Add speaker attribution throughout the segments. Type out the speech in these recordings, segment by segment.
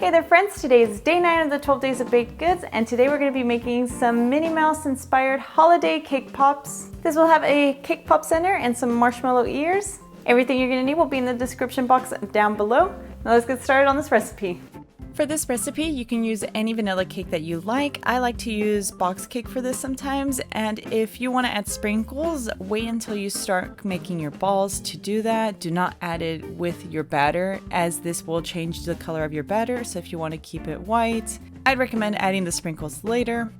Speaker 1: Hey there friends, today is day 9 of the 12 days of baked goods, and today we're going to be making some Minnie Mouse inspired holiday cake pops. This will have a cake pop center and some marshmallow ears. Everything you're going to need will be in the description box down below. Now let's get started on this recipe. For this recipe, you can use any vanilla cake that you like. I like to use box cake for this sometimes, and if you want to add sprinkles, wait until you start making your balls to do that. Do not add it with your batter, as this will change the color of your batter, so if you want to keep it white, I'd recommend adding the sprinkles later.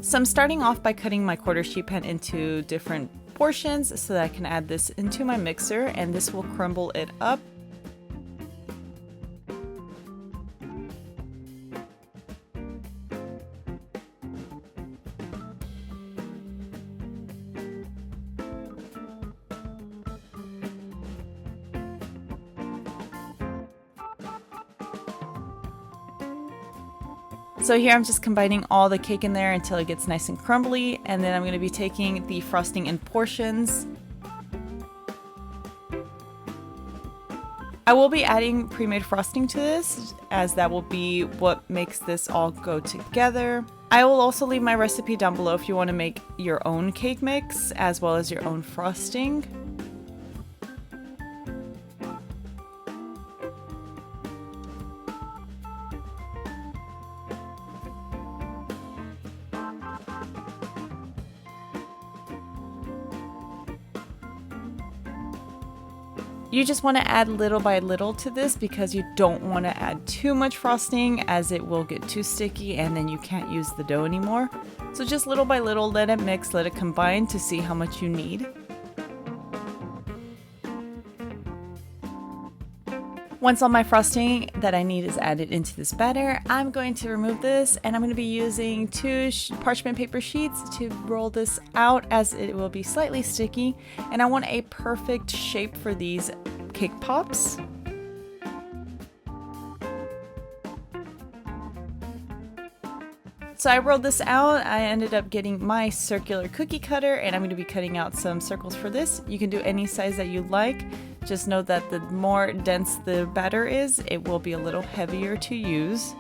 Speaker 1: So I'm starting off by cutting my quarter sheet pan into different portions so that I can add this into my mixer, and this will crumble it up. So here I'm just combining all the cake in there until it gets nice and crumbly, and then I'm going to be taking the frosting in portions. I will be adding pre-made frosting to this, as that will be what makes this all go together. I will also leave my recipe down below if you want to make your own cake mix as well as your own frosting. You just want to add little by little to this because you don't want to add too much frosting, as it will get too sticky and then you can't use the dough anymore. So just little by little, let it mix, let it combine to see how much you need. Once all my frosting that I need is added into this batter, I'm going to remove this, and I'm going to be using 2 parchment paper sheets to roll this out, as it will be slightly sticky, and I want a perfect shape for these cake pops. So I rolled this out. I ended up getting my circular cookie cutter, and I'm going to be cutting out some circles for this. You can do any size that you like. Just know that the more dense the batter is, it will be a little heavier to use.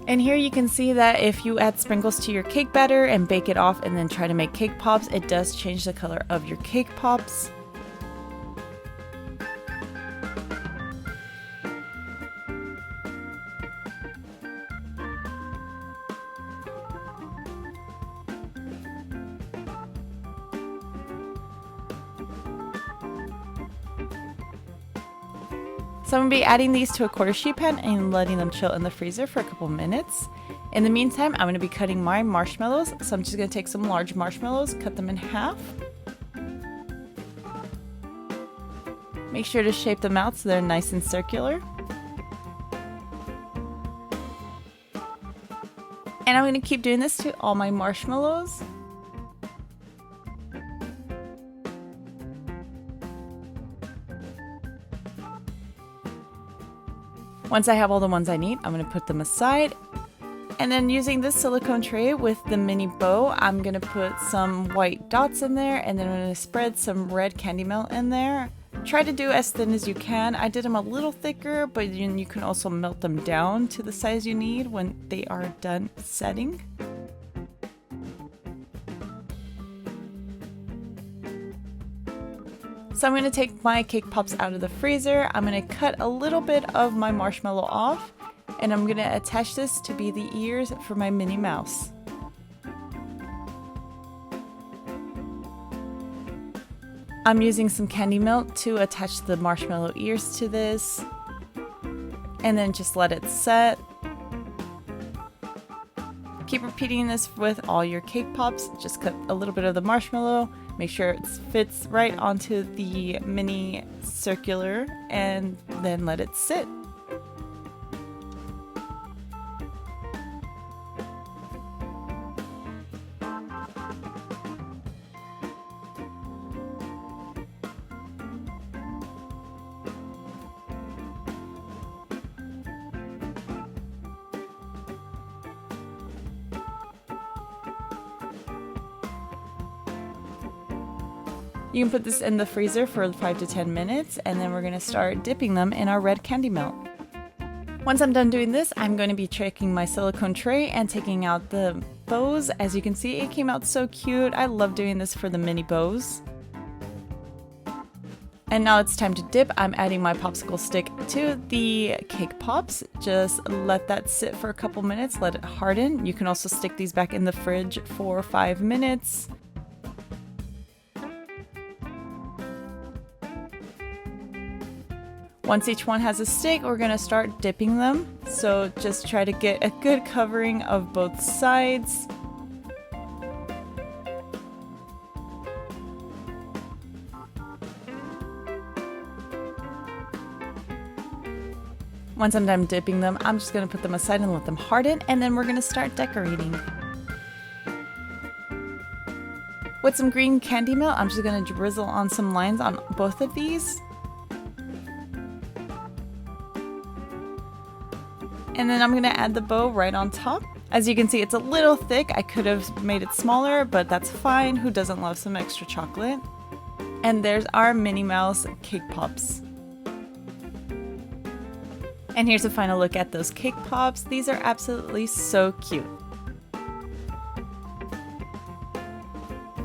Speaker 1: And here you can see that if you add sprinkles to your cake batter and bake it off and then try to make cake pops, it does change the color of your cake pops. So I'm going to be adding these to a quarter sheet pan and letting them chill in the freezer for a couple minutes. In the meantime, I'm going to be cutting my marshmallows. So I'm just going to take some large marshmallows, cut them in half. Make sure to shape them out so they're nice and circular. And I'm going to keep doing this to all my marshmallows. Once I have all the ones I need, I'm going to put them aside. And then using this silicone tray with the mini bow, I'm going to put some white dots in there, and then I'm going to spread some red candy melt in there. Try to do as thin as you can. I did them a little thicker, but you can also melt them down to the size you need when they are done setting. So I'm going to take my cake pops out of the freezer. I'm going to cut a little bit of my marshmallow off, and I'm going to attach this to be the ears for my Minnie Mouse. I'm using some candy melt to attach the marshmallow ears to this, and then just let it set. Keep repeating this with all your cake pops. Just cut a little bit of the marshmallow, make sure it fits right onto the mini circular, and then let it sit. You can put this in the freezer for 5 to 10 minutes, and then we're gonna start dipping them in our red candy melt. Once I'm done doing this, I'm going to be checking my silicone tray and taking out the bows. As you can see, it came out so cute. I love doing this for the mini bows. And now it's time to dip. I'm adding my popsicle stick to the cake pops. Just let that sit for a couple minutes, let it harden. You can also stick these back in the fridge for 5 minutes. Once each one has a stick, we're gonna start dipping them. So just try to get a good covering of both sides. Once I'm done dipping them, I'm just gonna put them aside and let them harden, and then we're gonna start decorating. With some green candy melt, I'm just gonna drizzle on some lines on both of these. And then I'm gonna add the bow right on top. As you can see, it's a little thick. I could have made it smaller, but that's fine. Who doesn't love some extra chocolate? And there's our Minnie Mouse cake pops. And here's a final look at those cake pops. These are absolutely so cute.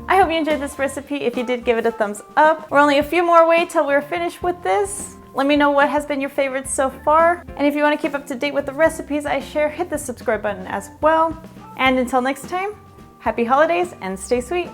Speaker 1: I hope you enjoyed this recipe. If you did, give it a thumbs up. We're only a few more away till we're finished with this. Let me know what has been your favorite so far. And if you want to keep up to date with the recipes I share, hit the subscribe button as well. And until next time, happy holidays and stay sweet.